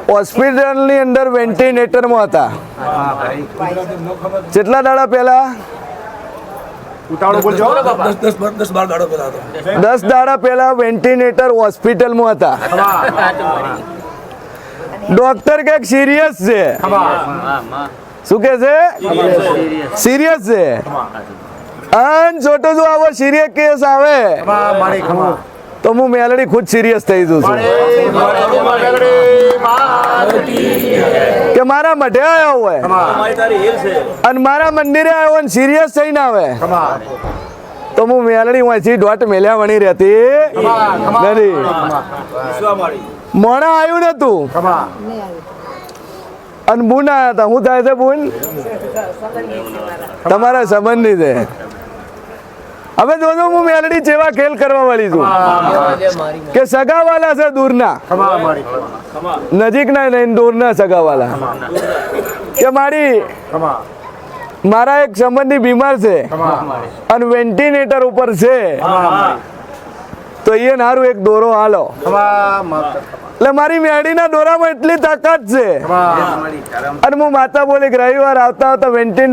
હોસ્પિટલની અંદર વેન્ટિલેટરમાં હતા કેટલા દાડા પહેલા 10 દાડા પહેલા વેન્ટિલેટર હોસ્પિટલમાં હતા ડોક્ટર કે સિરિયસ છે શું કે છે સિરિયસ છે અન છોટો જો આવો સિરિયસ કેસ આવે તો હું મેલડી ખુદ સિરિયસ થઈ જઉં છું કે મારા મઢે આવ્યો હોય અને મારા મંદિરે આવ્યો હોય સિરિયસ થઈને આવે તો હું મેલડી વાંચી દોટ મેલ્યા વણી રહેતી નથી મોણા આવ્યું નતું અને બુન આવ્યા હતા શું થાય છે બુન તમારા સંબંધી છે હવે જોજો હું મેલડી જેવા ખેલ કરવા વાળી છું કે સગાવાલા છે દૂરના નજીકના નહીં દૂરના સગાવાલા કે મારા એક સંબંધી બીમાર છે અને વેન્ટિલેટર ઉપર છે તો એ નારું એક દોરો હાલો એટલે મારી મેળીના દોરામાં એટલી તાકાત છે અને હું માતા બોલી રવિવાર આવતા આવતા વેન્ટિલેટર